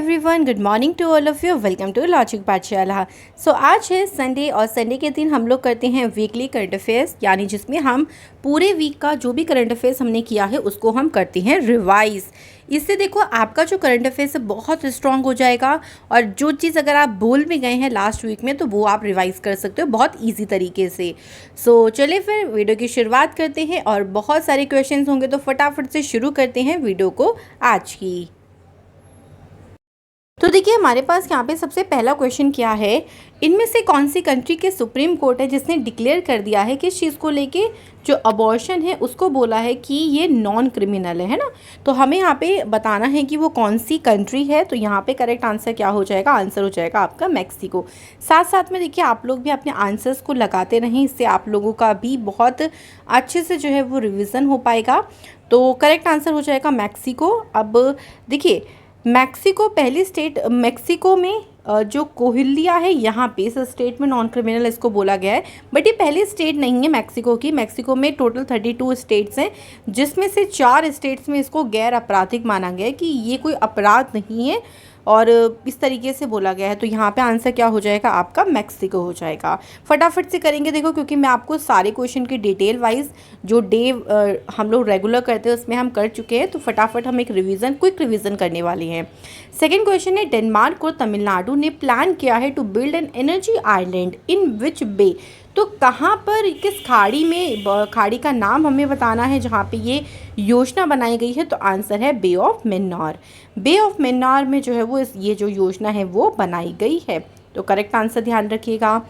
Everyone, good morning to all of you. Welcome to logic Pathshala. So आज है Sunday और Sunday के दिन हम लोग करते हैं वीकली करंट अफेयर्स, यानी जिसमें हम पूरे वीक का जो भी करंट अफेयर्स हमने किया है उसको हम करते हैं रिवाइज़। इससे देखो आपका जो करंट अफेयर्स है बहुत स्ट्रॉन्ग हो जाएगा और जो चीज़ अगर आप भूल भी गए हैं लास्ट वीक में तो वो आप रिवाइज़ कर सकते हो बहुत ईजी तरीके से। सो चलिए फिर वीडियो की शुरुआत करते हैं और बहुत सारे क्वेश्चंस होंगे तो फटाफट से शुरू करते हैं वीडियो को आज की। तो देखिए हमारे पास यहाँ पे सबसे पहला क्वेश्चन क्या है, इनमें से कौन सी कंट्री के सुप्रीम कोर्ट है जिसने डिक्लेयर कर दिया है कि इस चीज़ को लेके जो अबॉर्शन है उसको बोला है कि ये नॉन क्रिमिनल है ना। तो हमें यहाँ पे बताना है कि वो कौन सी कंट्री है। तो यहाँ पे करेक्ट आंसर क्या हो जाएगा, आंसर हो जाएगा आपका मैक्सिको। साथ साथ में देखिए आप लोग भी अपने आंसर्स को लगाते रहें, इससे आप लोगों का भी बहुत अच्छे से जो है वो रिविज़न हो पाएगा। तो करेक्ट आंसर हो जाएगा मैक्सिको। अब देखिए मैक्सिको पहली स्टेट, मैक्सिको में जो कोहिलिया है यहाँ पे इस स्टेट में नॉन क्रिमिनल इसको बोला गया है, बट ये पहली स्टेट नहीं है मैक्सिको की। मैक्सिको में टोटल 32 स्टेट्स हैं जिसमें से 4 स्टेट्स में इसको गैर आपराधिक माना गया है कि ये कोई अपराध नहीं है और इस तरीके से बोला गया है। तो यहाँ पे आंसर क्या हो जाएगा आपका मैक्सिको हो जाएगा। फटाफट से करेंगे देखो, क्योंकि मैं आपको सारे क्वेश्चन की डिटेल वाइज जो डे हम लोग रेगुलर करते हैं उसमें हम कर चुके हैं, तो फटाफट हम एक रिवीजन, क्विक रिवीजन करने वाले हैं। सेकेंड क्वेश्चन है, डेनमार्क और तमिलनाडु ने प्लान किया है to build an energy island in which bay. तो कहाँ पर, किस खाड़ी में, खाड़ी का नाम हमें बताना है जहाँ पे ये योजना बनाई गई है। तो आंसर है बे ऑफ मैन्नार। बे ऑफ मैन्नार में जो है वो ये जो योजना है वो बनाई गई है। तो करेक्ट आंसर ध्यान रखिएगा।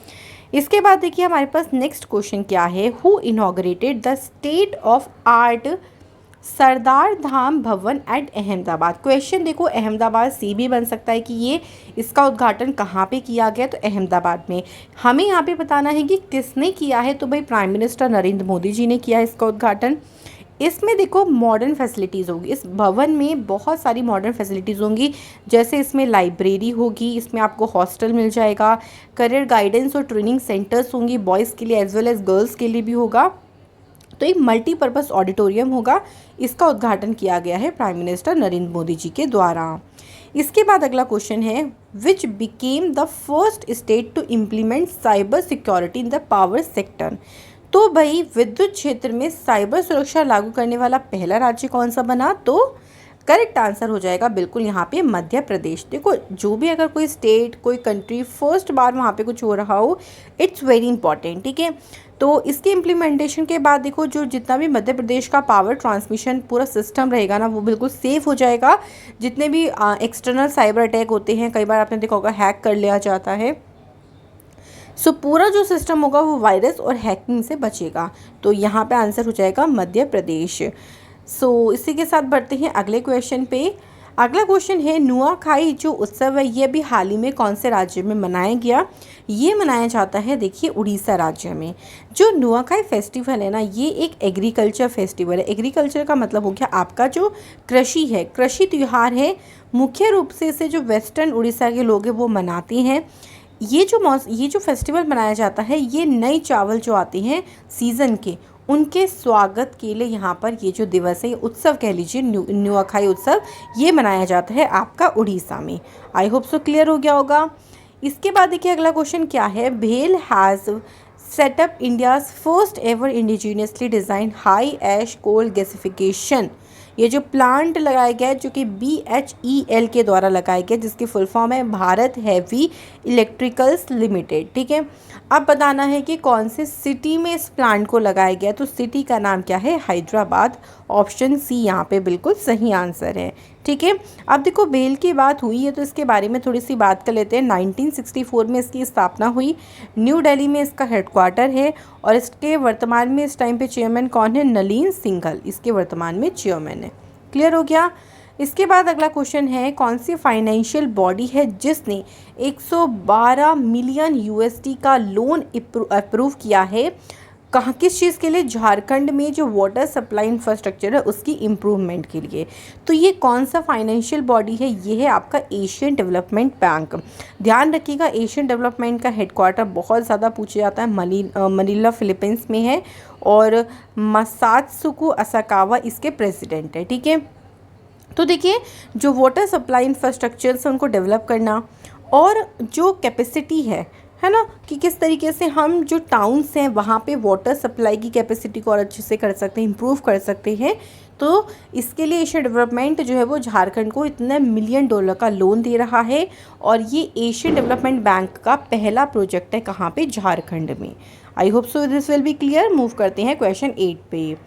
इसके बाद देखिए हमारे पास नेक्स्ट क्वेश्चन क्या है, who inaugurated the state of art Sardar Dham Bhavan at Ahmedabad. Question देखो अहमदाबाद से भी बन सकता है कि ये इसका उद्घाटन कहाँ पे किया गया, तो अहमदाबाद में। हमें यहाँ पे बताना है कि किसने किया है, तो भाई प्राइम मिनिस्टर नरेंद्र मोदी जी ने किया है इसका उद्घाटन। इसमें देखो मॉडर्न फैसिलिटीज़ होगी, इस भवन में बहुत सारी मॉडर्न फैसिलिटीज़ होंगी, जैसे इसमें लाइब्रेरी होगी, इसमें आपको हॉस्टल मिल जाएगा, करियर गाइडेंस और ट्रेनिंग सेंटर्स होंगी बॉयज़ के लिए एज वेल एज गर्ल्स के लिए भी होगा। तो एक मल्टीपर्पज़ ऑडिटोरियम होगा, इसका उद्घाटन किया गया है प्राइम मिनिस्टर नरेंद्र मोदी जी के द्वारा। इसके बाद अगला क्वेश्चन है, which became the first state to implement cyber security in the power sector. तो भाई विद्युत क्षेत्र में साइबर सुरक्षा लागू करने वाला पहला राज्य कौन सा बना, तो करेक्ट आंसर हो जाएगा बिल्कुल यहाँ पे मध्य प्रदेश। देखो जो भी अगर कोई स्टेट, कोई कंट्री फर्स्ट बार वहाँ पे कुछ हो रहा हो, इट्स वेरी इंपॉर्टेंट, ठीक है। तो इसके इम्प्लीमेंटेशन के बाद देखो जो जितना भी मध्य प्रदेश का पावर ट्रांसमिशन पूरा सिस्टम रहेगा ना वो बिल्कुल सेफ हो जाएगा। जितने भी एक्सटर्नल साइबर अटैक होते हैं, कई बार आपने देखा होगा हैक कर लिया जाता है, सो पूरा जो सिस्टम होगा वो वायरस और हैकिंग से बचेगा। तो यहाँ पे आंसर हो जाएगा मध्य प्रदेश। सो इसी के साथ बढ़ते हैं अगले क्वेश्चन पे। अगला क्वेश्चन है, नुआखाई जो उत्सव है ये अभी हाल ही में कौन से राज्य में मनाया गया। ये मनाया जाता है देखिए उड़ीसा राज्य में। जो नुआखाई फेस्टिवल है ना, ये एक एग्रीकल्चर फेस्टिवल है। एग्रीकल्चर का मतलब हो गया आपका जो कृषि है, कृषि त्यौहार है। मुख्य रूप से इसे जो वेस्टर्न उड़ीसा के लोग हैं वो मनाते हैं। ये जो फेस्टिवल मनाया जाता है, ये नए चावल जो आते हैं सीज़न के, उनके स्वागत के लिए यहाँ पर ये जो दिवस है, ये उत्सव कह लीजिए, नुआखाई उत्सव, ये मनाया जाता है आपका उड़ीसा में। आई होप सो क्लियर हो गया होगा। इसके बाद देखिए अगला क्वेश्चन क्या है, भेल has set up India's first ever indigenously design high ash coal gasification. ये जो प्लांट लगाया गया है जो कि BHEL के द्वारा लगाया गया, जिसकी फुल फॉर्म है भारत हैवी इलेक्ट्रिकल्स लिमिटेड, ठीक है। अब बताना है कि कौन से सिटी में इस प्लांट को लगाया गया, तो सिटी का नाम क्या है, हैदराबाद। ऑप्शन सी यहाँ पे बिल्कुल सही आंसर है, ठीक है। अब देखो बेल की बात हुई है तो इसके बारे में थोड़ी सी बात कर लेते हैं। 1964 में इसकी स्थापना हुई, न्यू दिल्ली में इसका हेडक्वार्टर है और इसके वर्तमान में इस टाइम पे चेयरमैन कौन है, नलीन सिंघल इसके वर्तमान में चेयरमैन है। क्लियर हो गया। इसके बाद अगला क्वेश्चन है, कौन सी फाइनेंशियल बॉडी है जिसने 112 मिलियन USD का लोन अप्रूव किया है, कहाँ, किस चीज़ के लिए, झारखंड में जो वाटर सप्लाई इंफ्रास्ट्रक्चर है उसकी इम्प्रूवमेंट के लिए। तो ये कौन सा फाइनेंशियल बॉडी है, ये है आपका एशियन डेवलपमेंट बैंक। ध्यान रखिएगा एशियन डेवलपमेंट का हेडक्वार्टर बहुत ज़्यादा पूछा जाता है, मनीला फिलीपींस में है और मसात्सुको असाकावा इसके प्रेसिडेंट है, ठीक है। तो देखिए, जो वाटर सप्लाई इंफ्रास्ट्रक्चर्स हैं उनको डेवलप करना, और जो कैपेसिटी है ना, कि किस तरीके से हम जो टाउन्स हैं वहाँ पे वाटर सप्लाई की कैपेसिटी को और अच्छे से कर सकते हैं, इम्प्रूव कर सकते हैं। तो इसके लिए एशिया डेवलपमेंट जो है वो झारखंड को इतना $1 मिलियन का लोन दे रहा है, और ये एशियन डेवलपमेंट बैंक का पहला प्रोजेक्ट है कहाँ पे, झारखंड में। I hope so this will be clear. Move करते हैं क्वेश्चन 8 पे।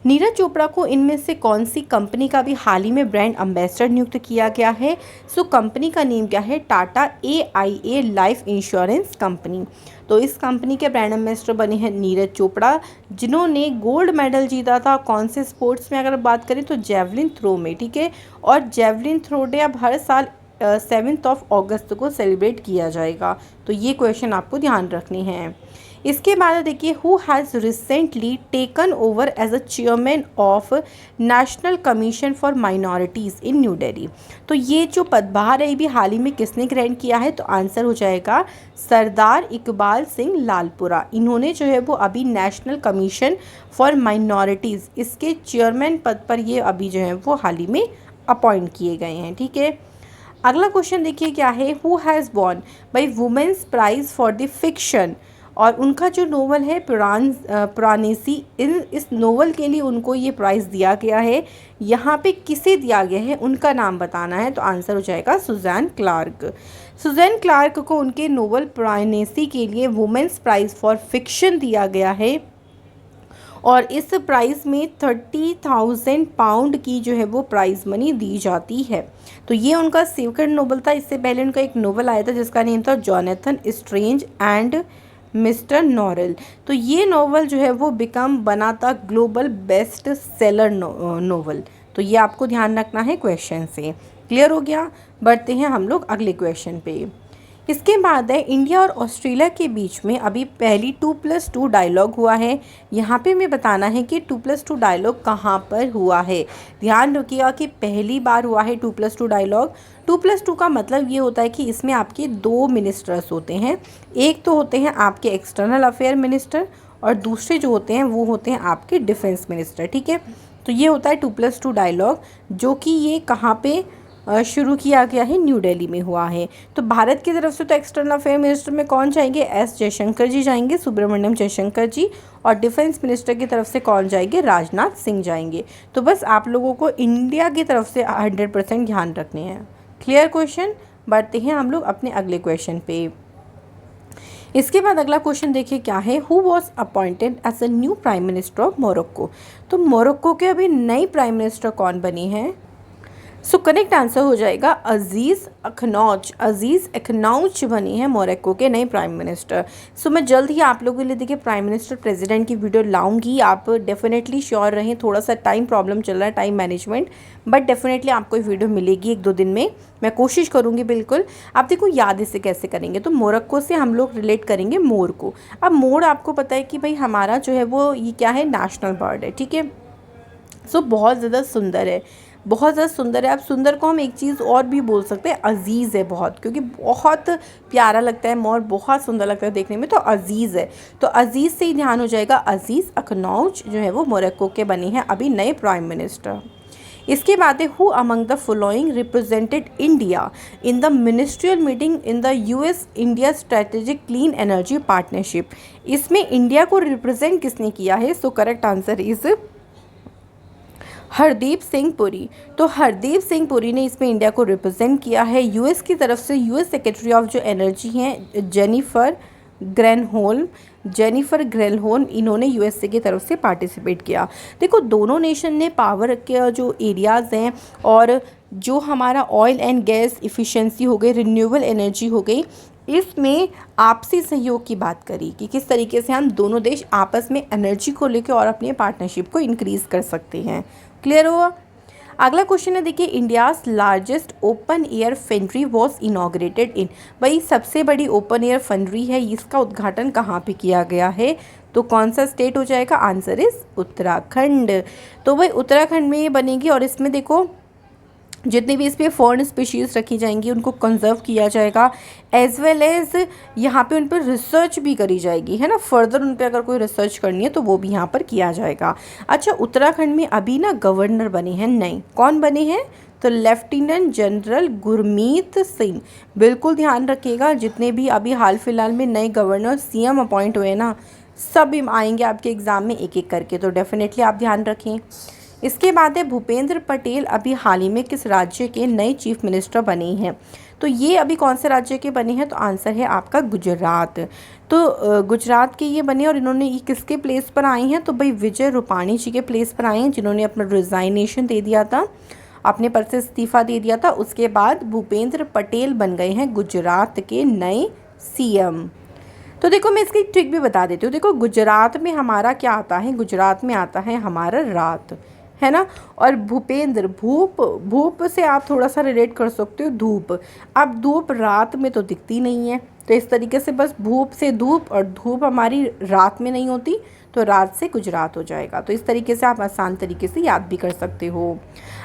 नीरज चोपड़ा को इनमें से कौन सी कंपनी का भी हाल ही में ब्रांड एम्बेसडर नियुक्त किया गया है? सो कंपनी का नेम क्या है? Tata AIA life insurance company. तो इस कंपनी के ब्रांड एम्बेसडर बने हैं नीरज चोपड़ा, जिन्होंने गोल्ड मेडल जीता था कौन से स्पोर्ट्स में, अगर बात करें तो जेवलिन थ्रो में, ठीक है। और जेवलिन थ्रो डे अब हर साल 7 अगस्त को सेलिब्रेट किया जाएगा। तो ये क्वेश्चन आपको ध्यान रखने हैं। इसके बाद देखिए, who has recently taken over as a chairman of national commission for minorities in new Delhi. तो ये जो पदभार है ये भी हाल ही में किसने ग्रहण किया है? तो आंसर हो जाएगा सरदार इकबाल सिंह लालपुरा। इन्होंने जो है वो अभी नेशनल कमीशन फॉर माइनॉरिटीज़ इसके चेयरमैन पद पर ये अभी जो है वो हाल ही में अपॉइंट किए गए हैं, ठीक है। अगला क्वेश्चन देखिए क्या है, who has won by women's prize for the fiction. और उनका जो नोवेल है पुरानेसी, इस नोवेल के लिए उनको ये प्राइज़ दिया गया है। यहाँ पे किसे दिया गया है उनका नाम बताना है, तो आंसर हो जाएगा सुजैन क्लार्क। सुजैन क्लार्क को उनके नोवेल पुरानेसी के लिए वुमेन्स प्राइज़ फॉर फिक्शन दिया गया है, और इस प्राइज़ में 30,000 पाउंड की जो है वो प्राइज़ मनी दी जाती है। तो ये उनका सेकंड नोवेल था। इससे पहले उनका एक नोवेल आया था जिसका नेम था जॉनथन स्ट्रेंज एंड मिस्टर नॉरेल। तो ये नोवेल जो है वो बना था ग्लोबल बेस्ट सेलर नोवेल। तो ये आपको ध्यान रखना है क्वेश्चन से। क्लियर हो गया? बढ़ते हैं हम लोग अगले क्वेश्चन पे। इसके बाद है इंडिया और ऑस्ट्रेलिया के बीच में अभी पहली 2+2 डायलॉग हुआ है। यहाँ पे मैं बताना है कि 2+2 डायलॉग कहाँ पर हुआ है। ध्यान रखिएगा कि पहली बार हुआ है 2+2 डायलॉग। 2+2 का मतलब ये होता है कि इसमें आपके 2 मिनिस्टर्स होते हैं। एक तो होते हैं आपके एक्सटर्नल अफेयर मिनिस्टर, और दूसरे जो होते हैं वो होते हैं आपके डिफेंस मिनिस्टर, ठीक है। तो ये होता है 2+2 डायलॉग, जो कि ये कहाँ पे शुरू किया गया है? न्यू दिल्ली में हुआ है। तो भारत की तरफ से तो एक्सटर्नल अफेयर मिनिस्टर में कौन जाएंगे? एस जयशंकर जी जाएंगे, सुब्रमण्यम जयशंकर जी। और डिफेंस मिनिस्टर की तरफ से कौन जाएंगे? राजनाथ सिंह जाएंगे। तो बस आप लोगों को इंडिया की तरफ से 100% ध्यान रखने हैं। Clear question? बढ़ते हैं हम लोग अपने अगले क्वेश्चन पे। इसके बाद अगला क्वेश्चन देखिए क्या है, who was appointed as a new prime minister of Morocco. तो मोरक्को के अभी नई प्राइम मिनिस्टर कौन बनी है? सो करेक्ट आंसर हो जाएगा अजीज़ अखनौच। अजीज़ अखनौच बनी है मोरक्को के नए प्राइम मिनिस्टर। सो मैं जल्द ही आप लोगों के लिए देखिए प्राइम मिनिस्टर प्रेसिडेंट की वीडियो लाऊंगी। आप डेफिनेटली श्योर रहें, थोड़ा सा टाइम प्रॉब्लम चल रहा है, टाइम मैनेजमेंट, बट डेफिनेटली आपको ये वीडियो मिलेगी 1-2 दिन में। मैं कोशिश करूँगी बिल्कुल। आप देखो याद इसे कैसे करेंगे, तो मोरक्को से हम लोग रिलेट करेंगे मोर को। अब मोर आपको पता है कि भाई हमारा जो है वो ये क्या है? नेशनल बर्ड है, ठीक है। सो बहुत ज़्यादा सुंदर है, बहुत ज़्यादा सुंदर है। अब सुंदर को हम एक चीज़ और भी बोल सकते हैं, अजीज़ है बहुत, क्योंकि बहुत प्यारा लगता है मोर, बहुत सुंदर लगता है देखने में, तो अजीज़ है। तो अजीज़ से ही ध्यान हो जाएगा। अजीज़ अखनौच जो है वो मोरक्को के बने हैं अभी नए प्राइम मिनिस्टर। इसके बाद है who among the following represented India in the ministerial meeting in the US India strategic clean energy partnership. इसमें इंडिया को रिप्रेजेंट किसने किया है? So correct answer is Hardeep Singh Puri. तो हरदीप सिंह पुरी ने इसमें इंडिया को रिप्रेजेंट किया है। US की तरफ से US सेक्रेटरी ऑफ जो एनर्जी हैं जेनिफर ग्रेनहोल्म, इन्होंने USA की तरफ से पार्टिसिपेट किया। देखो दोनों नेशन ने पावर के जो एरियाज़ हैं और जो हमारा ऑयल एंड गैस इफ़िशेंसी हो गई, रिन्यूएबल एनर्जी हो गई, इसमें आपसी सहयोग की बात करी कि किस तरीके से हम दोनों देश आपस में एनर्जी को लेकर और अपने पार्टनरशिप को इंक्रीज़ कर सकते हैं। क्लियर हुआ? अगला क्वेश्चन है देखिए, India's largest open air factory was inaugurated इन। भाई सबसे बड़ी ओपन एयर फैक्ट्री है, इसका उद्घाटन कहाँ पे किया गया है? तो कौन सा स्टेट हो जाएगा? Answer is Uttarakhand. तो भाई उत्तराखंड में ये बनेगी, और इसमें देखो जितनी भी इस पर फॉरेन स्पीशीज़ रखी जाएंगी उनको कंजर्व किया जाएगा, एज वेल एज यहाँ पे उन पर रिसर्च भी करी जाएगी, है ना। फर्दर उन पर अगर कोई रिसर्च करनी है तो वो भी यहाँ पर किया जाएगा। अच्छा, उत्तराखंड में अभी ना गवर्नर बने हैं नए। कौन बने हैं? तो लेफ्टिनेंट जनरल गुरमीत सिंह। बिल्कुल ध्यान रखिएगा, जितने भी अभी हाल फिलहाल में नए गवर्नर सीएम अपॉइंट हुए ना, सब आएंगे आपके एग्ज़ाम में एक एक करके, तो डेफिनेटली आप ध्यान रखें। इसके बाद है भूपेंद्र पटेल अभी हाल ही में किस राज्य के नए चीफ मिनिस्टर बने हैं? तो ये अभी कौन से राज्य के बने हैं? तो आंसर है आपका गुजरात। तो गुजरात के ये बने और इन्होंने ये किसके प्लेस पर आए हैं? तो भाई विजय रूपाणी जी के प्लेस पर आए हैं, जिन्होंने अपना रिजाइनेशन दे दिया था, अपने पद से इस्तीफा दे दिया था। उसके बाद भूपेंद्र पटेल बन गए हैं गुजरात के नए सीएम। तो देखो मैं इसकी ट्रिक भी बता देती हूँ। देखो गुजरात में हमारा क्या आता है? गुजरात में आता है हमारा रात, है ना। और भूपेंद्र, भूप से आप थोड़ा सा रिलेट कर सकते हो धूप। अब धूप रात में तो दिखती नहीं है, तो इस तरीके से बस भूप से धूप, और धूप हमारी रात में नहीं होती, तो रात से गुजरात हो जाएगा। तो इस तरीके से आप आसान तरीके से याद भी कर सकते हो।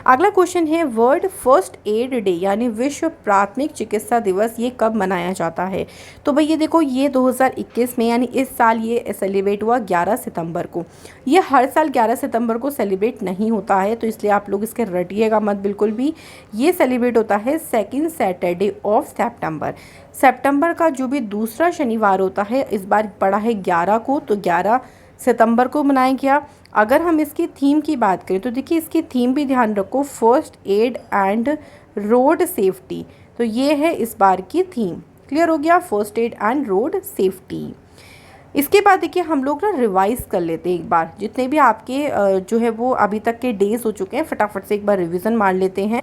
अगला क्वेश्चन है वर्ल्ड फर्स्ट एड डे यानी विश्व प्राथमिक चिकित्सा दिवस ये कब मनाया जाता है? तो भैया देखो ये 2021 में यानी इस साल ये सेलिब्रेट हुआ 11 सितंबर को। ये हर साल 11 सितंबर को सेलिब्रेट नहीं होता है, तो इसलिए आप लोग इसके रटिएगा मत बिल्कुल भी। ये सेलिब्रेट होता है सेकेंड सैटरडे ऑफ सितंबर। सितंबर का जो भी दूसरा शनिवार होता है, इस बार पड़ा है 11 को, तो 11 सितंबर को मनाया गया। अगर हम इसकी थीम की बात करें तो देखिए इसकी थीम भी ध्यान रखो, first aid and road safety. तो ये है इस बार की थीम। क्लियर हो गया? First aid and road safety. इसके बाद देखिए हम लोग ना रिवाइज कर लेते हैं एक बार, जितने भी आपके जो है वो अभी तक के डेज हो चुके हैं, फटाफट से एक बार रिवीजन मार लेते हैं।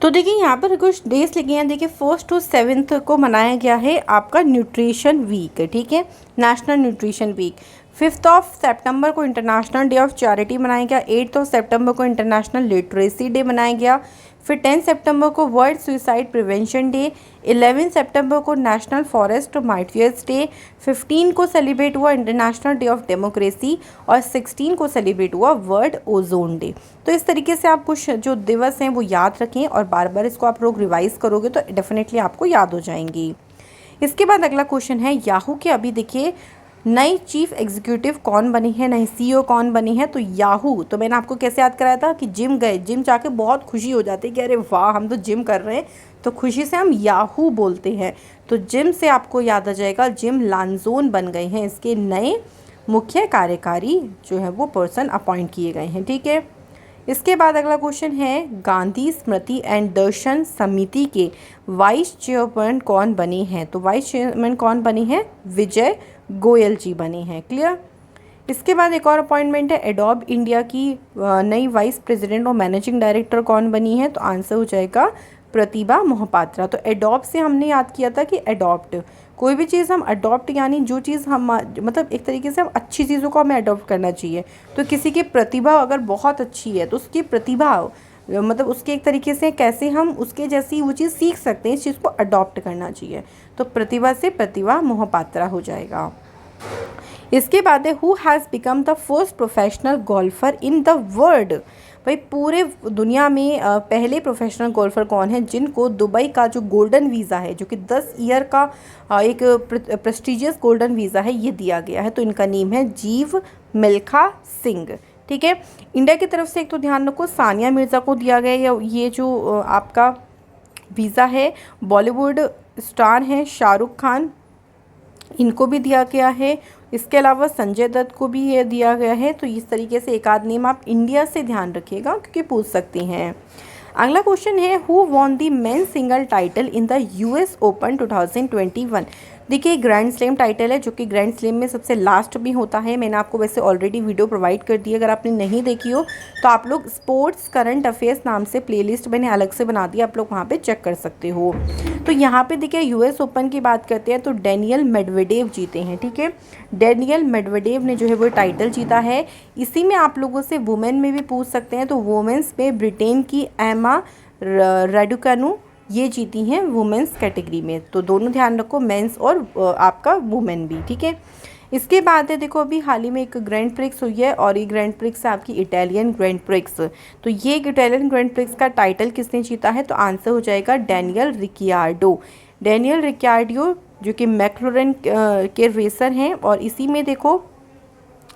तो देखिए यहाँ पर कुछ डेज लिखे हैं। देखिए 1 to 7 को मनाया गया है आपका न्यूट्रिशन वीक, ठीक है, नेशनल न्यूट्रिशन वीक। 5 सितंबर को इंटरनेशनल डे ऑफ चैरिटी मनाया गया। 8 सितंबर को इंटरनेशनल लिटरेसी डे मनाया गया। फिर 10 सितंबर को वर्ल्ड सुसाइड प्रिवेंशन डे। 11 सितंबर को नेशनल फॉरेस्ट मार्टियर्स डे। 15 को सेलिब्रेट हुआ इंटरनेशनल डे ऑफ डेमोक्रेसी, और 16 को सेलिब्रेट हुआ वर्ल्ड ओजोन डे। तो इस तरीके से आप कुछ जो दिवस हैं वो याद रखें, और बार बार इसको आप लोग रिवाइज करोगे तो डेफिनेटली आपको याद हो जाएंगी। इसके बाद अगला क्वेश्चन है याहू के अभी देखिए नई चीफ एग्जीक्यूटिव कौन बनी है, नई सीईओ कौन बनी है? तो याहू, तो मैंने आपको कैसे याद कराया था कि जिम गए, जिम जाके बहुत खुशी हो जाती है कि अरे वाह हम तो जिम कर रहे हैं, तो खुशी से हम याहू बोलते हैं। तो जिम से आपको याद आ जाएगा जिम लांजोन बन गए हैं, इसके नए मुख्य कार्यकारी जो है वो पर्सन अपॉइंट किए गए हैं, ठीक है। इसके बाद अगला क्वेश्चन है गांधी स्मृति एंड दर्शन समिति के वाइस चेयरमैन कौन बने हैं? तो वाइस चेयरमैन कौन बने हैं? विजय गोयल जी बने हैं। क्लियर? इसके बाद एक और अपॉइंटमेंट है एडोब इंडिया की नई वाइस प्रेसिडेंट और मैनेजिंग डायरेक्टर कौन बनी है? तो आंसर हो जाएगा प्रतिभा मोहपात्रा। तो एडोब से हमने याद किया था कि एडॉप्ट, कोई भी चीज़ हम अडॉप्ट यानी जो चीज़ हम मतलब एक तरीके से हम अच्छी चीज़ों को हमें अडॉप्ट करना चाहिए। तो किसी की प्रतिभा अगर बहुत अच्छी है तो उसकी प्रतिभा मतलब उसके एक तरीके से कैसे हम उसके जैसी वो चीज़ सीख सकते हैं, इस चीज़ को अडॉप्ट करना चाहिए। तो प्रतिभा से प्रतिभा मोहपात्रा हो जाएगा। इसके बाद है who has become the first professional golfer in the world? भाई पूरे दुनिया में पहले प्रोफेशनल गोल्फर कौन है जिनको दुबई का जो गोल्डन वीज़ा है, जो कि 10 ईयर का एक प्रेस्टिजियस गोल्डन वीज़ा है, ये दिया गया है। तो इनका नेम है जीव मिल्खा सिंह, ठीक है। इंडिया की तरफ से एक तो ध्यान रखो सानिया मिर्ज़ा को दिया गया ये जो आपका वीज़ा है। बॉलीवुड स्टार हैं शाहरुख खान, इनको भी दिया गया है। इसके अलावा संजय दत्त को भी ये दिया गया है। तो इस तरीके से एक आध नेम आप इंडिया से ध्यान रखिएगा क्योंकि पूछ सकती हैं। अगला क्वेश्चन है who won the men single title in the US open 2021? देखिए ग्रैंड स्लैम टाइटल है जो कि ग्रैंड स्लैम में सबसे लास्ट में होता है। मैंने आपको वैसे ऑलरेडी वीडियो प्रोवाइड कर दी है, अगर आपने नहीं देखी हो तो आप लोग स्पोर्ट्स करंट अफेयर्स नाम से प्लेलिस्ट मैंने अलग से बना दी, आप लोग वहाँ पे चेक कर सकते हो। तो यहाँ पे देखिए यूएस ओपन की बात करते हैं तो डेनियल मेडवेडेव जीते हैं, ठीक है। डेनियल मेडवेडेव ने जो है वो टाइटल जीता है। इसी में आप लोगों से वुमेन में भी पूछ सकते हैं, तो वुमेन्स में ब्रिटेन की एमा राडुकानु ये जीती हैं वुमेन्स कैटेगरी में। तो दोनों ध्यान रखो, मेंस और आपका वुमेन भी, ठीक है। इसके बाद है देखो अभी हाल ही में एक ग्रैंड प्रिक्स हुई है और ये ग्रैंड प्रिक्स है आपकी इटालियन ग्रैंड प्रिक्स। तो ये इटालियन ग्रैंड प्रिक्स का टाइटल किसने जीता है? तो आंसर हो जाएगा डेनियल रिक्यार्डो। डेनियल रिक्यार्डो जो कि मैक्लोरेन के रेसर हैं, और इसी में देखो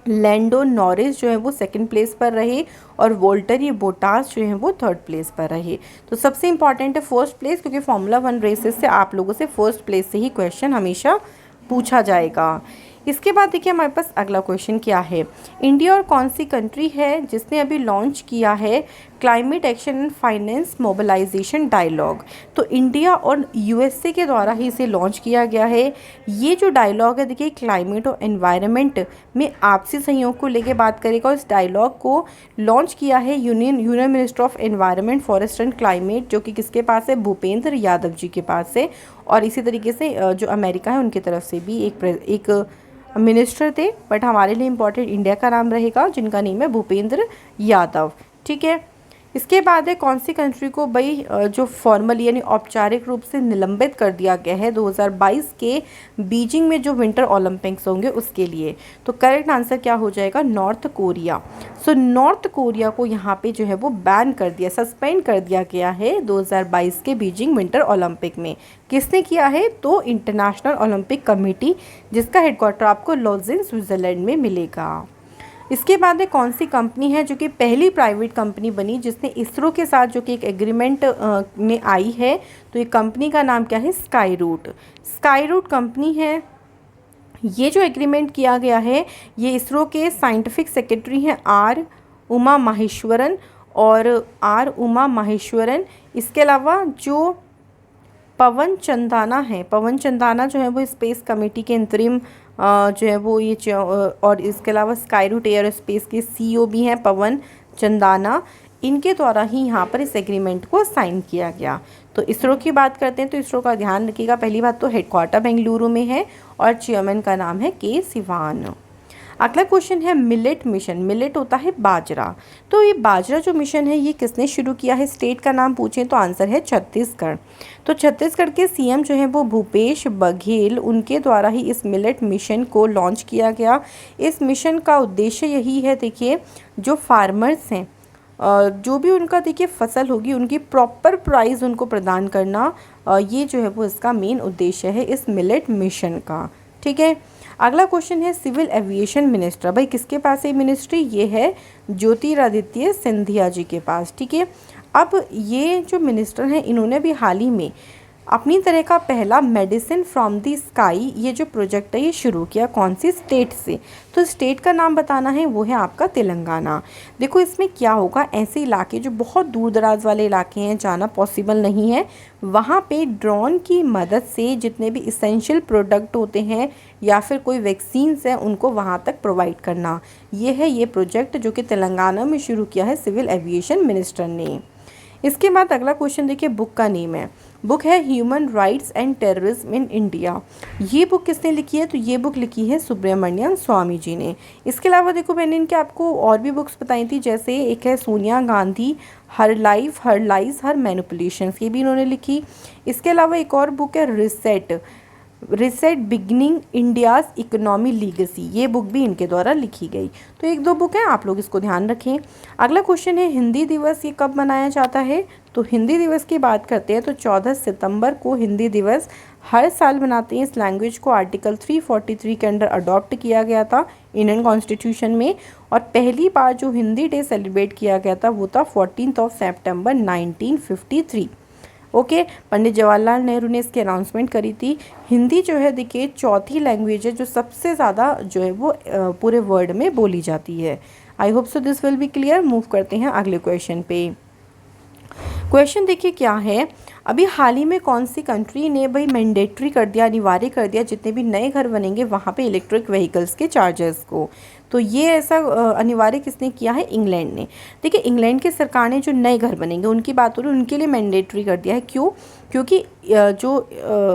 लैंडो नॉरिस जो है वो सेकंड प्लेस पर रहे और वोल्टरी बोटास जो है वो थर्ड प्लेस पर रहे। तो सबसे इंपॉर्टेंट है फर्स्ट प्लेस, क्योंकि फार्मूला 1 रेसेस से आप लोगों से फर्स्ट प्लेस से ही क्वेश्चन हमेशा पूछा जाएगा। इसके बाद देखिए हमारे पास अगला क्वेश्चन क्या है, इंडिया और कौन सी कंट्री है जिसने अभी लॉन्च किया है climate action and finance mobilization dialogue. तो इंडिया और यूएसए के द्वारा ही इसे लॉन्च किया गया है। ये जो डायलॉग है देखिए क्लाइमेट और एनवायरनमेंट में आपसी सहयोग को लेकर बात करेगा। इस डायलॉग को लॉन्च किया है union minister of environment forest and climate, जो कि किसके पास है, भूपेंद्र यादव जी के पास है। और इसी तरीके से जो अमेरिका है उनकी तरफ से भी एक मिनिस्टर थे, बट हमारे लिए इम्पोर्टेंट इंडिया का नाम रहेगा जिनका नेम है भूपेंद्र यादव। ठीक है, इसके बाद है कौन सी कंट्री को भाई जो फॉर्मली यानी औपचारिक रूप से निलंबित कर दिया गया है 2022 के बीजिंग में जो विंटर ओलंपिक्स होंगे उसके लिए। तो करेक्ट आंसर क्या हो जाएगा, north Korea. So north Korea को यहाँ पे जो है वो बैन कर दिया, सस्पेंड कर दिया गया है 2022 के बीजिंग विंटर ओलंपिक में। किसने किया है, तो इंटरनेशनल ओलंपिक कमेटी, जिसका हेडक्वार्टर आपको लॉजेन स्विट्ज़रलैंड में मिलेगा। इसके बाद एक कौन सी कंपनी है जो कि पहली प्राइवेट कंपनी बनी जिसने इसरो के साथ जो कि एक एग्रीमेंट में आई है। तो ये कंपनी का नाम क्या है, sky route. Sky route company है। ये जो एग्रीमेंट किया गया है ये इसरो के साइंटिफिक सेक्रेटरी हैं आर उमा माहेश्वरन इसके अलावा जो पवन चंदाना है, पवन चंदाना जो है वो स्पेस कमेटी के इंतरिम जो है वो ये और इसके अलावा स्काई रूट एयर स्पेस के सीईओ भी हैं पवन चंदाना। इनके द्वारा ही यहाँ पर इस एग्रीमेंट को साइन किया गया। तो इसरो की बात करते हैं तो इसरो का ध्यान रखिएगा, पहली बात तो हेडक्वार्टर बेंगलुरु में है और चेयरमैन का नाम है के सिवान। अगला क्वेश्चन है मिलेट मिशन। मिलेट होता है बाजरा। तो ये बाजरा जो मिशन है ये किसने शुरू किया है, स्टेट का नाम पूछें तो आंसर है छत्तीसगढ़। तो छत्तीसगढ़ के सीएम जो है वो भूपेश बघेल, उनके द्वारा ही इस मिलेट मिशन को लॉन्च किया गया। इस मिशन का उद्देश्य यही है, देखिए जो फार्मर्स हैं जो भी उनका देखिए फसल होगी उनकी प्रॉपर प्राइस उनको प्रदान करना, ये जो है वो इसका मेन उद्देश्य है इस मिलेट मिशन का। ठीक है, अगला क्वेश्चन है सिविल एविएशन मिनिस्टर। भाई किसके पास है मिनिस्ट्री, ये है ज्योतिरादित्य सिंधिया जी के पास। ठीक है, अब ये जो मिनिस्टर हैं इन्होंने भी हाल ही में अपनी तरह का पहला मेडिसिन फ्रॉम द स्काई ये जो प्रोजेक्ट है ये शुरू किया। कौन सी स्टेट से, तो स्टेट का नाम बताना है, वो है आपका तेलंगाना। देखो इसमें क्या होगा, ऐसे इलाके जो बहुत दूर दराज वाले इलाके हैं जाना पॉसिबल नहीं है, वहाँ पे ड्रोन की मदद से जितने भी इसेंशियल प्रोडक्ट होते हैं या फिर कोई वैक्सीन्स हैं उनको वहाँ तक प्रोवाइड करना, ये है ये प्रोजेक्ट जो कि तेलंगाना में शुरू किया है सिविल एविएशन मिनिस्टर ने। इसके बाद अगला क्वेश्चन देखिए बुक का नेम है, बुक है human rights and terrorism in India. ये बुक किसने लिखी है, तो ये बुक लिखी है सुब्रमण्यम स्वामी जी ने। इसके अलावा देखो मैंने इनके आपको और भी बुक्स बताई थी, जैसे एक है सोनिया गांधी हर लाइफ हर लाइज हर मैनिपुलेशंस, ये भी इन्होंने लिखी। इसके अलावा एक और बुक है reset beginning India's economy legacy, ये बुक भी इनके द्वारा लिखी गई। तो एक दो बुक हैं, आप लोग इसको ध्यान रखें। अगला क्वेश्चन है हिंदी दिवस ये कब मनाया जाता है, तो हिंदी दिवस की बात करते हैं तो 14 सितंबर को हिंदी दिवस हर साल मनाते हैं। इस लैंग्वेज को आर्टिकल 343 के अंडर अडॉप्ट किया गया था इंडियन कॉन्स्टिट्यूशन में, और पहली बार जो हिंदी डे सेलिब्रेट किया गया था वो था 14 सितंबर 1953। ओके, पंडित जवाहरलाल नेहरू ने इसकी अनाउंसमेंट करी थी। हिंदी जो है देखिए चौथी लैंग्वेज है जो सबसे ज़्यादा जो है वो पूरे वर्ल्ड में बोली जाती है। I hope so this will be clear. Move करते हैं अगले क्वेश्चन पे। क्वेश्चन देखिए क्या है, अभी हाल ही में कौन सी कंट्री ने भाई मैंडेटरी कर दिया, अनिवार्य कर दिया जितने भी नए घर बनेंगे वहाँ पे इलेक्ट्रिक व्हीकल्स के चार्जर्स को। तो ये ऐसा अनिवार्य किसने किया है, इंग्लैंड ने। देखिए इंग्लैंड की सरकार ने जो नए घर बनेंगे उनकी बात हो रही है, उनके लिए मैंडेटरी कर दिया है। क्यों, क्योंकि जो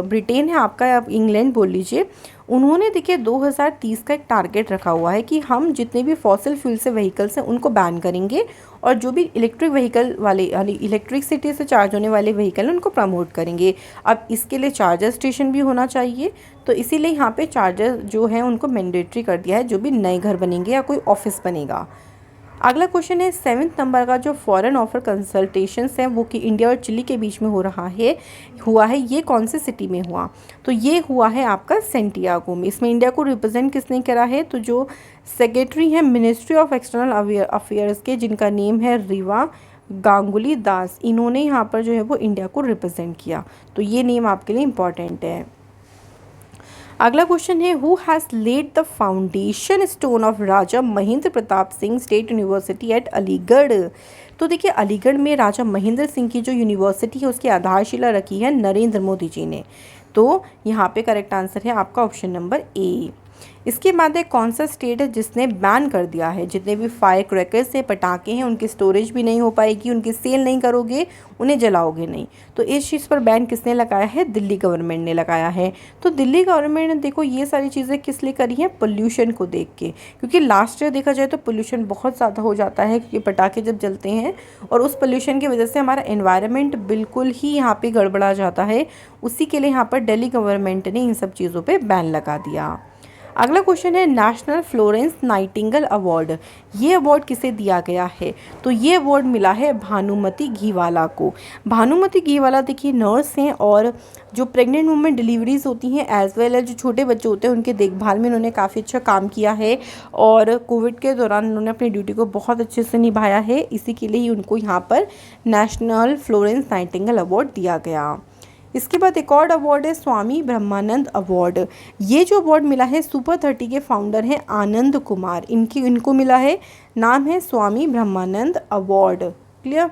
ब्रिटेन है आपका, आप इंग्लैंड बोल लीजिए, उन्होंने देखिए 2030 का एक टारगेट रखा हुआ है कि हम जितने भी फॉसिल फ्यूल से व्हीकल्स हैं उनको बैन करेंगे और जो भी इलेक्ट्रिक व्हीकल वाले यानी इलेक्ट्रिसिटी से चार्ज होने वाले व्हीकल हैं उनको प्रमोट करेंगे। अब इसके लिए चार्जर स्टेशन भी होना चाहिए, तो इसीलिए यहाँ पे चार्जर जो है उनको मैंडेटरी कर दिया है जो भी नए घर बनेंगे या कोई ऑफिस बनेगा। अगला क्वेश्चन है 7th नंबर का, जो फॉरेन ऑफर कंसल्टेशंस हैं वो कि इंडिया और चिली के बीच में हुआ है, ये कौन से सिटी में हुआ? तो ये हुआ है आपका सेंटियागो में। इसमें इंडिया को रिप्रेजेंट किसने करा है? तो जो सेक्रेटरी हैं मिनिस्ट्री ऑफ एक्सटर्नल अफेयर्स के, जिनका नेम है रीवा गांगुली दास, इन्होंने यहाँ पर जो है वो इंडिया को रिप्रेजेंट किया। तो ये नेम आपके लिए इम्पॉर्टेंट है। अगला क्वेश्चन है who has laid the foundation stone of Raja Mahendra Pratap Singh state university at Aligarh? तो देखिए, अलीगढ़ में राजा महेंद्र सिंह की जो यूनिवर्सिटी है उसकी आधारशिला रखी है नरेंद्र मोदी जी ने। तो यहाँ पे करेक्ट आंसर है आपका ऑप्शन नंबर ए। इसके बाद एक कौन सा स्टेट है जिसने बैन कर दिया है, जितने भी फायर क्रैकर्स हैं, पटाखे हैं, उनकी स्टोरेज भी नहीं हो पाएगी, उनकी सेल नहीं करोगे, उन्हें जलाओगे नहीं। तो इस चीज़ पर बैन किसने लगाया है? दिल्ली गवर्नमेंट ने लगाया है। तो दिल्ली गवर्नमेंट ने देखो ये सारी चीज़ें किस लिए करी हैं? पोल्यूशन को देख के, क्योंकि लास्ट ईयर देखा जाए तो पोल्यूशन बहुत ज़्यादा हो जाता है, क्योंकि पटाखे जब जलते हैं और उस पोल्यूशन की वजह से हमारा एनवायरनमेंट बिल्कुल ही यहाँ पे गड़बड़ा जाता है। उसी के लिए यहाँ पर दिल्ली गवर्नमेंट ने इन सब चीज़ों पर बैन लगा दिया। अगला क्वेश्चन है नेशनल फ्लोरेंस नाइटिंगेल अवार्ड, ये अवार्ड किसे दिया गया है? तो ये अवार्ड मिला है भानुमति घीवाला को। भानुमति घीवाला देखिए नर्स हैं और जो प्रेग्नेंट वुमेन डिलीवरीज होती हैं एज वेल एज जो छोटे बच्चे होते हैं उनके देखभाल में इन्होंने काफ़ी अच्छा काम किया है और कोविड के दौरान उन्होंने अपनी ड्यूटी को बहुत अच्छे से निभाया है। इसी के लिए ही उनको यहाँ पर नेशनल फ्लोरेंस नाइटिंगेल अवार्ड दिया गया। इसके बाद एक और अवार्ड है स्वामी ब्रह्मानंद अवार्ड। ये जो अवार्ड मिला है सुपर 30 के फाउंडर हैं आनंद कुमार, इनको मिला है, नाम है स्वामी ब्रह्मानंद अवार्ड। क्लियर?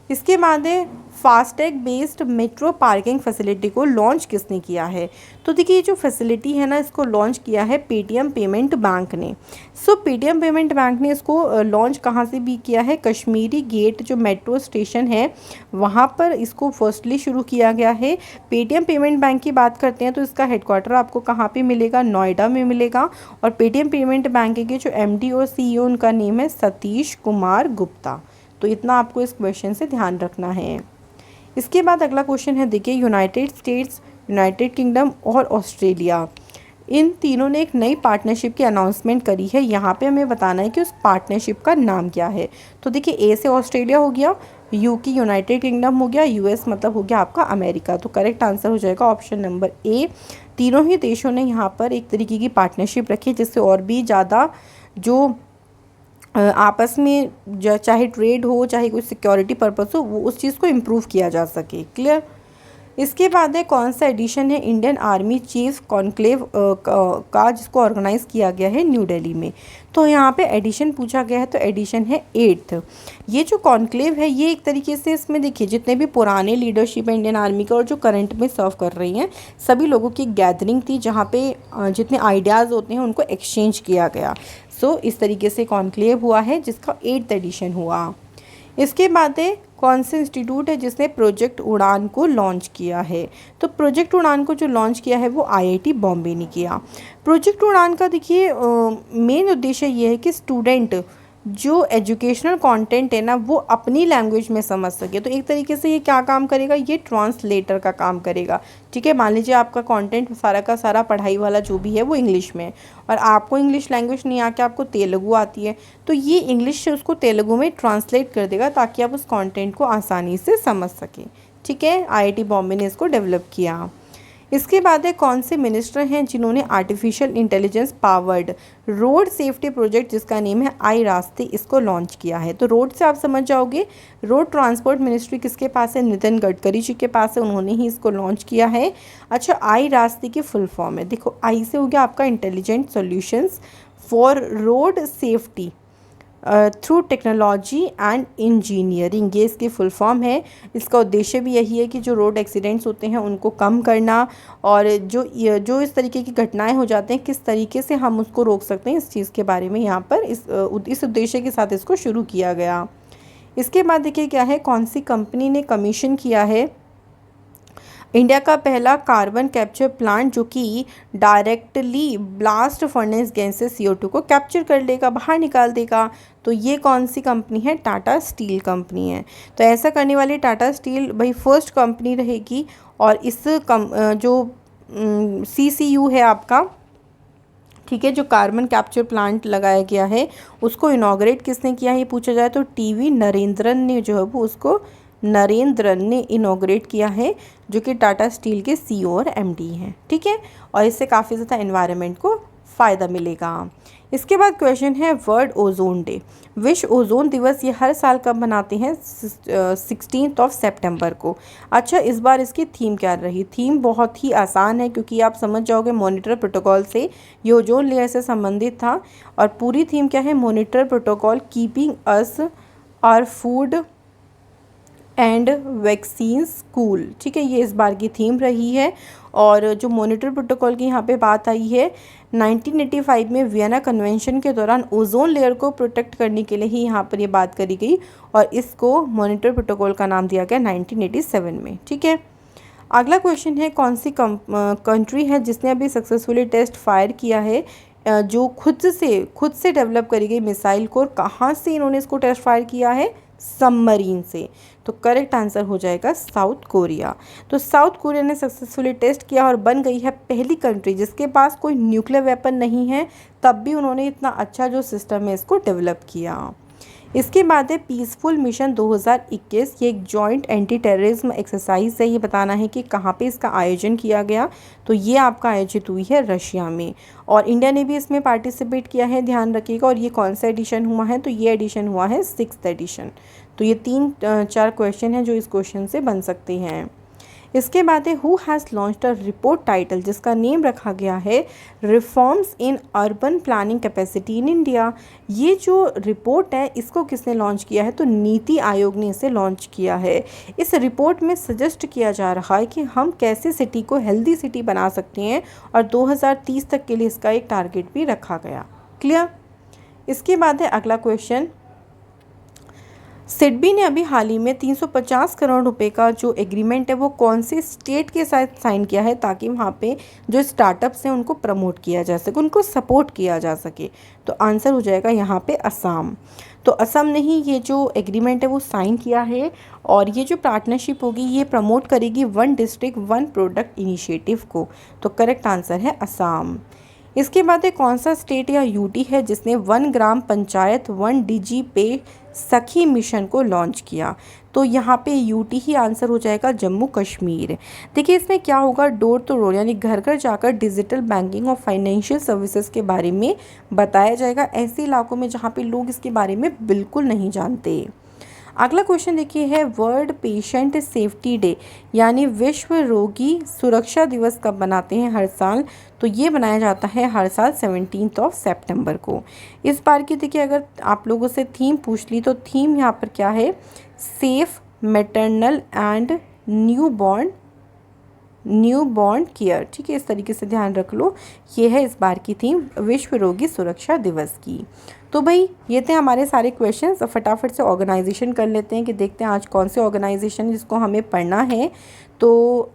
इसके बाद है FASTag based metro parking facility को लॉन्च किसने किया है? तो देखिए ये जो फैसिलिटी है ना, इसको लॉन्च किया है पेटीएम पेमेंट बैंक ने। सो पेटीएम पेमेंट बैंक ने इसको लॉन्च कहाँ से भी किया है? कश्मीरी गेट जो मेट्रो स्टेशन है वहाँ पर इसको फर्स्टली शुरू किया गया है। पेटीएम पेमेंट बैंक की बात करते हैं तो इसका हेडक्वार्टर आपको कहाँ पे मिलेगा? नोएडा में मिलेगा। और पेटीएम पेमेंट बैंक के जो एमडी और सीईओ उनका नेम है सतीश कुमार गुप्ता। तो इतना आपको इस क्वेश्चन से ध्यान रखना है। इसके बाद अगला क्वेश्चन है देखिए यूनाइटेड स्टेट्स, यूनाइटेड किंगडम और ऑस्ट्रेलिया, इन तीनों ने एक नई पार्टनरशिप की अनाउंसमेंट करी है। यहाँ पे हमें बताना है कि उस पार्टनरशिप का नाम क्या है। तो देखिए ए से ऑस्ट्रेलिया हो गया, यू की यूनाइटेड किंगडम हो गया, यूएस मतलब हो गया आपका अमेरिका। तो करेक्ट आंसर हो जाएगा ऑप्शन नंबर ए। तीनों ही देशों ने यहाँ पर एक तरीके की पार्टनरशिप रखी जिससे और भी ज़्यादा जो आपस में चाहे ट्रेड हो चाहे कोई सिक्योरिटी पर्पस हो वो उस चीज़ को इम्प्रूव किया जा सके। क्लियर? इसके बाद है कौन सा एडिशन है इंडियन आर्मी चीफ कॉन्क्लेव का जिसको ऑर्गेनाइज किया गया है न्यू दिल्ली में? तो यहाँ पे एडिशन पूछा गया है तो एडिशन है 8th। ये जो कॉन्क्लेव है ये एक तरीके से इसमें देखिए जितने भी पुराने लीडरशिप है इंडियन आर्मी का और जो करंट में सर्व कर रही हैं सभी लोगों की गैदरिंग थी जहाँ पे जितने आइडियाज़ होते हैं उनको एक्सचेंज किया गया। सो इस तरीके से कॉन्क्लेव हुआ है जिसका 8th एडिशन हुआ। इसके बाद है कौन से इंस्टीट्यूट है जिसने प्रोजेक्ट उड़ान को लॉन्च किया है? तो प्रोजेक्ट उड़ान को जो लॉन्च किया है वो आईआईटी बॉम्बे ने किया। प्रोजेक्ट उड़ान का देखिए मेन उद्देश्य ये है कि स्टूडेंट जो एजुकेशनल कंटेंट है ना वो अपनी लैंग्वेज में समझ सके। तो एक तरीके से ये क्या काम करेगा? ये ट्रांसलेटर का काम करेगा। ठीक है, मान लीजिए आपका कंटेंट सारा का सारा पढ़ाई वाला जो भी है वो इंग्लिश में और आपको इंग्लिश लैंग्वेज नहीं आके आपको तेलुगु आती है तो ये इंग्लिश से उसको तेलुगु में ट्रांसलेट कर देगा ताकि आप उस कंटेंट को आसानी से समझ सकें। ठीक है, आईआईटी बॉम्बे ने इसको डेवलप किया। इसके बाद है कौन से मिनिस्टर हैं जिन्होंने artificial intelligence powered road safety project जिसका नेम है आई रास्ते इसको लॉन्च किया है? तो रोड से आप समझ जाओगे, रोड ट्रांसपोर्ट मिनिस्ट्री किसके पास है? नितिन गडकरी जी के पास है, उन्होंने ही इसको लॉन्च किया है। अच्छा, आई रास्ते की फुल फॉर्म है, देखो आई से हो गया आपका intelligent solutions for road safety through technology and engineering, ये इसकी फुल फॉर्म है। इसका उद्देश्य भी यही है कि जो रोड एक्सीडेंट्स होते हैं उनको कम करना और जो इस तरीके की घटनाएं हो जाते हैं किस तरीके से हम उसको रोक सकते हैं इस चीज़ के बारे में यहाँ पर इस उद्देश्य के साथ इसको शुरू किया गया। इसके बाद देखिए क्या है, कौन सी कंपनी ने कमीशन किया है इंडिया का पहला कार्बन कैप्चर प्लांट जो कि डायरेक्टली ब्लास्ट फर्नेस गैस से CO2 को कैप्चर कर लेगा, बाहर निकाल देगा? तो ये कौन सी कंपनी है? टाटा स्टील कंपनी है। तो ऐसा करने वाली टाटा स्टील भाई फर्स्ट कंपनी रहेगी और इस जो CCU है आपका ठीक है। जो कार्बन कैप्चर प्लांट लगाया गया है उसको इनॉग्रेट किसने किया है, ये पूछा जाए तो टीवी नरेंद्रन ने जो है वो उसको नरेंद्रन ने इनॉग्रेट किया है, जो कि टाटा स्टील के सीईओ और एमडी हैं। ठीक है, और इससे काफ़ी ज़्यादा एनवायरनमेंट को फ़ायदा मिलेगा। इसके बाद क्वेश्चन है वर्ल्ड ओजोन डे। विश्व ओजोन दिवस ये हर साल कब मनाते हैं, 16 सितंबर को। अच्छा, इस बार इसकी थीम क्या रही? थीम बहुत ही आसान है, क्योंकि आप समझ जाओगे मॉनिटर प्रोटोकॉल से ये ओजोन लेयर से संबंधित था। और पूरी थीम क्या है, monitor protocol keeping us our food and vaccines cool. ठीक है, ये इस बार की थीम रही है। और जो मॉनिटर प्रोटोकॉल की यहाँ पे बात आई है, 1985 में वियना कन्वेंशन के दौरान ओजोन लेयर को प्रोटेक्ट करने के लिए ही यहाँ पर ये बात करी गई, और इसको मॉनिटर प्रोटोकॉल का नाम दिया गया 1987 में। ठीक है, अगला क्वेश्चन है कौन सी कंट्री है जिसने अभी सक्सेसफुली टेस्ट फायर किया है जो खुद से डेवलप करी गई मिसाइल को, और कहाँ से इन्होंने इसको टेस्ट फायर किया है, सबमरीन से। तो करेक्ट आंसर हो जाएगा साउथ कोरिया। तो साउथ कोरिया ने सक्सेसफुली टेस्ट किया और बन गई है पहली कंट्री जिसके पास कोई न्यूक्लियर वेपन नहीं है, तब भी उन्होंने इतना अच्छा जो सिस्टम है इसको डेवलप किया। इसके बाद है पीसफुल मिशन 2021। ये एक जॉइंट एंटी टेररिज्म एक्सरसाइज है। ये बताना है कि कहाँ पे इसका आयोजन किया गया, तो ये आपका आयोजित हुई है रशिया में, और इंडिया ने भी इसमें पार्टिसिपेट किया है, ध्यान रखिएगा। और ये कौन सा एडिशन हुआ है, तो ये एडिशन हुआ है 6th एडिशन। तो ये 3-4 क्वेश्चन हैं जो इस क्वेश्चन से बन सकते हैं। इसके बाद है who has launched a report title, जिसका नेम रखा गया है reforms in urban planning capacity in India. ये जो रिपोर्ट है इसको किसने लॉन्च किया है, तो नीति आयोग ने इसे लॉन्च किया है। इस रिपोर्ट में सजेस्ट किया जा रहा है कि हम कैसे सिटी को हेल्दी सिटी बना सकते हैं, और 2030 तक के लिए इसका एक टारगेट भी रखा गया। क्लियर। इसके बाद है अगला क्वेश्चन, सिडबी ने अभी हाल ही में 350 करोड़ रुपए का जो एग्रीमेंट है वो कौन से स्टेट के साथ साइन किया है, ताकि वहाँ पे जो स्टार्टअप्स हैं उनको प्रमोट किया जा सके, उनको सपोर्ट किया जा सके। तो आंसर हो जाएगा यहाँ पे असम। तो असम ने ही ये जो एग्रीमेंट है वो साइन किया है, और ये जो पार्टनरशिप होगी ये प्रमोट करेगी 1 डिस्ट्रिक्ट 1 प्रोडक्ट इनिशिएटिव को। तो करेक्ट आंसर है असम। इसके बाद है कौन सा स्टेट या यूटी है जिसने 1 ग्राम पंचायत 1 डिजी पे सखी मिशन को लॉन्च किया, तो यहाँ पे यूटी ही आंसर हो जाएगा, जम्मू कश्मीर। देखिए इसमें क्या होगा, डोर टू डोर यानी घर घर जाकर डिजिटल बैंकिंग और फाइनेंशियल सर्विसेज के बारे में बताया जाएगा, ऐसे इलाकों में जहाँ पे लोग इसके बारे में बिल्कुल नहीं जानते। अगला क्वेश्चन देखिए है वर्ल्ड पेशेंट सेफ्टी डे यानी विश्व रोगी सुरक्षा दिवस कब मनाते हैं हर साल, तो ये बनाया जाता है हर साल 17 सितंबर को। इस बार की देखिए अगर आप लोगों से थीम पूछ ली, तो थीम यहाँ पर क्या है, safe maternal and new born care. ठीक है, इस तरीके से ध्यान रख लो, ये है इस बार की थीम विश्व रोगी सुरक्षा दिवस की। तो भाई ये थे हमारे सारे क्वेश्चंस। अब फटाफट से ऑर्गेनाइजेशन कर लेते हैं कि देखते हैं आज कौन से ऑर्गेनाइजेशन जिसको हमें पढ़ना है। तो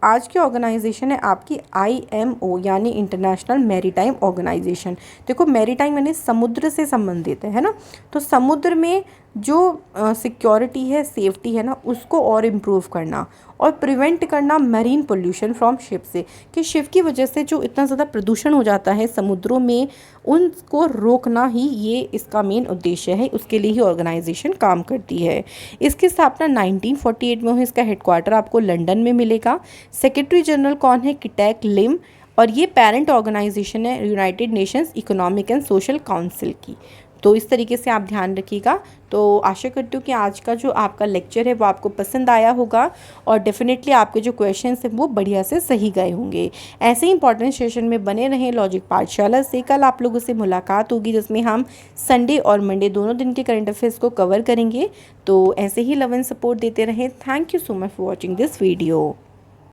आज की ऑर्गेनाइजेशन है आपकी IMO यानी इंटरनेशनल मैरीटाइम ऑर्गेनाइजेशन। देखो मैरीटाइम यानी समुद्र से संबंधित है ना, तो समुद्र में जो सिक्योरिटी है, सेफ्टी है ना, उसको और इम्प्रूव करना और प्रिवेंट करना मरीन पोल्यूशन फ्रॉम शिप से, कि शिप की वजह से जो इतना ज़्यादा प्रदूषण हो जाता है समुद्रों में, उनको रोकना ही ये इसका मेन उद्देश्य है। उसके लिए ही ऑर्गेनाइजेशन काम करती है। इसकी स्थापना 1948 में हुई। इसका हेडक्वार्टर आपको लंदन में मिलेगा। सेक्रेटरी जनरल कौन है, किटैक लिम, और ये पेरेंट ऑर्गेनाइजेशन है United Nations economic and social council की। तो इस तरीके से आप ध्यान रखिएगा। तो आशा करती हूँ कि आज का जो आपका लेक्चर है वो आपको पसंद आया होगा, और डेफिनेटली आपके जो क्वेश्चंस हैं वो बढ़िया से सही गए होंगे। ऐसे ही इंपॉर्टेंट सेशन में बने रहें लॉजिक पाठशाला से। कल आप लोगों से मुलाकात होगी जिसमें हम संडे और मंडे दोनों दिन के करंट अफेयर्स को कवर करेंगे। तो ऐसे ही लव एंड सपोर्ट देते रहें। Thank you so much for watching this video.